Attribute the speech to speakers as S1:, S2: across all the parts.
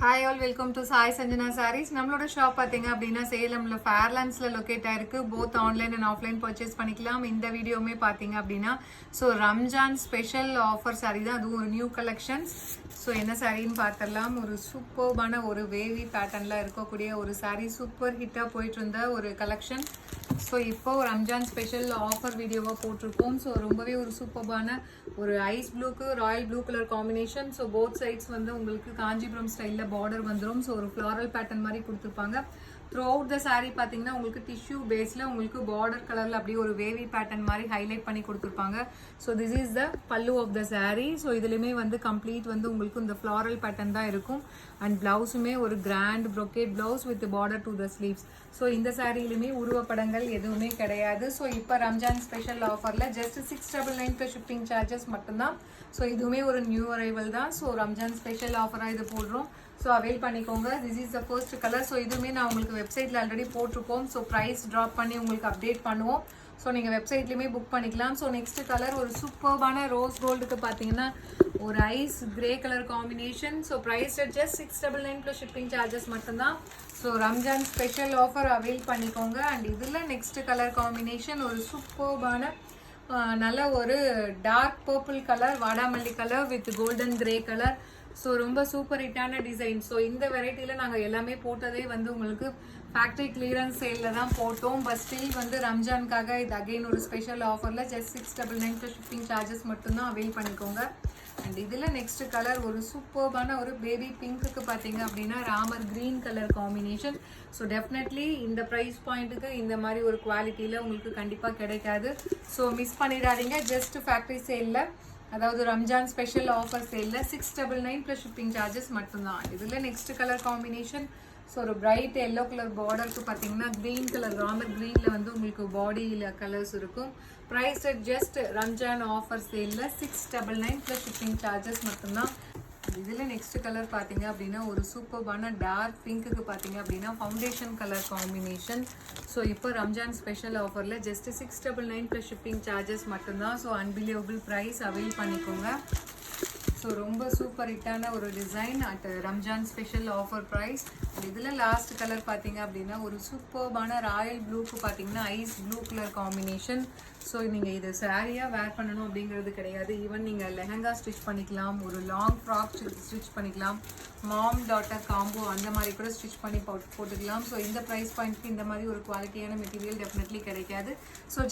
S1: Hi all, welcome to Sai Sanjana sarees. நம்மளோட shop பார்த்தீங்க அப்படின்னா சேலம்ல ஃபேர்லாண்ட்ஸ்ல லொக்கேட் ஆயிருக்கு. Both online and offline purchase பண்ணிக்கலாம். இந்த வீடியோவுமே பார்த்தீங்க அப்படின்னா ரம்ஜான் ஸ்பெஷல் ஆஃபர் சாரீ தான், அதுவும் ஒரு நியூ கலெக்ஷன்ஸ். என்ன சாரின்னு பார்த்துடலாம். ஒரு சூப்பர்பான ஒரு வேவி பேட்டர்ன்ல இருக்கக்கூடிய ஒரு சாரீ, சூப்பர் ஹிட்டாக போயிட்டு இருந்த ஒரு கலெக்ஷன். இப்போ ரம்ஜான் ஸ்பெஷல் ஆஃபர் வீடியோவாக போட்டிருக்கோம். ரொம்பவே ஒரு சூப்பர்பான ஒரு ஐஸ் ப்ளூக்கு royal blue colour combination. Both sides வந்து உங்களுக்கு காஞ்சிபுரம் ஸ்டைலில் பார்டர் வந்துடும். ஒரு ஃப்ளாரல் பேட்டர்ன் மாதிரி கொடுத்துருப்பாங்க. த்ரூ அவுட் த சாரீ பார்த்தீங்கன்னா உங்களுக்கு டிஷ்யூ பேஸில் உங்களுக்கு பார்டர் கலரில் அப்படியே ஒரு வேவி பேட்டர்ன் மாதிரி ஹைலைட் பண்ணி கொடுத்துருப்பாங்க. திஸ் இஸ் த பல்லு ஆஃப் த சாரீ. இதுலையுமே வந்து கம்ப்ளீட் வந்து உங்களுக்கு இந்த ஃப்ளாரல் பேட்டர்ன் தான் இருக்கும். அண்ட் பிளவுஸுமே ஒரு grand brocade blouse with border to the sleeves. இந்த சாரிலுமே உருவப்படங்கள் எதுவுமே கிடையாது. இப்போ ரம்ஜான் ஸ்பெஷல் ஆஃபரில் ஜஸ்ட் 699 ப்ளஸ் ஷிப்பிங் சார்ஜஸ் மட்டும்தான். இதுவுமே ஒரு நியூ அரைவல் தான். ரம்ஜான் ஸ்பெஷல் ஆஃபராக இது போடுறோம். அவைல் பண்ணிக்கோங்க. This is the first colour. இதுவுமே நான் உங்களுக்கு வெப்சைட்டில் ஆல்ரெடி போட்டிருக்கோம். ப்ரைஸ் ட்ராப் பண்ணி உங்களுக்கு அப்டேட் பண்ணுவோம். நீங்கள் வெப்சைட்லேயுமே புக் பண்ணிக்கலாம். நெக்ஸ்ட் கலர் ஒரு சூப்பர்பான ரோஸ் கோல்டுக்கு பார்த்தீங்கன்னா ஒரு ice grey colour combination. Price just 699 plus shipping charges மட்டும்தான். ரம்ஜான் ஸ்பெஷல் ஆஃபர் அவைல் பண்ணிக்கோங்க. அண்ட் இதில் நெக்ஸ்ட் கலர் காம்பினேஷன் ஒரு சூப்பர்பான நல்ல ஒரு டார்க் பர்பிள் கலர், வாடாமல்லி colour with golden grey colour. ரொம்ப சூப்பர் ஹிட்டான டிசைன். இந்த வெரைட்டியில் நாங்கள் எல்லாமே போட்டதே வந்து உங்களுக்கு ஃபேக்ட்ரி கிளியரன்ஸ் சேலில் தான் போட்டோம். பட் ஸ்டில் வந்து ரம்ஜானுக்காக இது அகெயின் ஒரு ஸ்பெஷல் ஆஃபரில் ஜஸ்ட் 699 ப்ளஸ் ஷிப்பிங் சார்ஜஸ் மட்டும்தான் அவைல் பண்ணிக்கோங்க. அண்ட் இதில் நெக்ஸ்ட் கலர் ஒரு சூப்பர்பான ஒரு பேபி பிங்க்குக்கு பார்த்தீங்க அப்படின்னா Ramar green colour combination. Definitely இந்த ப்ரைஸ் பாயிண்ட்டுக்கு இந்த மாதிரி ஒரு குவாலிட்டியில் உங்களுக்கு கண்டிப்பாக கிடைக்காது. மிஸ் பண்ணிடாதீங்க. ஜஸ்ட் ஃபேக்ட்ரி சேலில், அதாவது ரம்ஜான் ஸ்பெஷல் ஆஃபர் சேலில் 699 ப்ளஸ் ஷிப்பிங் சார்ஜஸ் மட்டும்தான். இதில் நெக்ஸ்ட் கலர் காம்பினேஷன் ஒரு பிரைட் எல்லோ கலர் பார்டருக்கு பார்த்தீங்கன்னா க்ரீன் கலர் ராமர் க்ரீனில் வந்து உங்களுக்கு பாடியில் கலர்ஸ் இருக்கும். ப்ரைஸ் ஜஸ்ட் ரம்ஜான் ஆஃபர் சேலில் 699 ப்ளஸ் ஷிப்பிங் சார்ஜஸ் மட்டும்தான். இதில் நெக்ஸ்ட் கலர் பார்த்தீங்க அப்படின்னா ஒரு சூப்பர்பான டார்க் பிங்க்குக்கு பார்த்தீங்க அப்படின்னா ஃபவுண்டேஷன் கலர் காம்பினேஷன். இப்போ ரம்ஜான் ஸ்பெஷல் ஆஃபரில் ஜஸ்ட் 699 ப்ளஸ் ஷிப்பிங் சார்ஜஸ் மட்டும்தான். அன்பிலியபிள் ப்ரைஸ் அவைல் பண்ணிக்கோங்க. ரொம்ப சூப்பர் ஹிட்டான ஒரு design at Ramzan special offer price. இதில் லாஸ்ட் கலர் பார்த்தீங்க அப்படின்னா ஒரு சூப்பர்பான ராயல் ப்ளூக்கு பார்த்தீங்கன்னா ஐஸ் ப்ளூ கலர் காம்பினேஷன். நீங்கள் இது சாரியாக வேர் பண்ணணும் அப்படிங்கிறது கிடையாது. ஈவன் நீங்கள் லெஹங்கா ஸ்டிச் பண்ணிக்கலாம், ஒரு லாங் ஃப்ராக் ஸ்டிச் பண்ணிக்கலாம், மாம் டாட்டர் காம்போ அந்த மாதிரி கூட ஸ்டிச் பண்ணி போட்டுக்கலாம். இந்த ப்ரைஸ் பாயிண்ட்க்கு இந்த மாதிரி ஒரு குவாலிட்டியான மெட்டீரியல் டெஃபினெட்லி கிடைக்காது.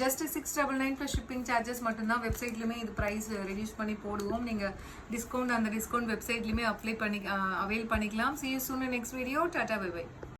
S1: ஜஸ்ட் 699 ப்ளஸ் ஷிப்பிங் சார்ஜஸ் மட்டும்தான். வெப்சைட்லையுமே இது ப்ரைஸ் ரெடியூஸ் பண்ணி போடுவோம். நீங்கள் டிஸ்கவுண்ட் வெப்சைட்லையுமே அப்ளை பண்ணி அவைல் பண்ணிக்கலாம். See you soon in next video. Tata, bye bye.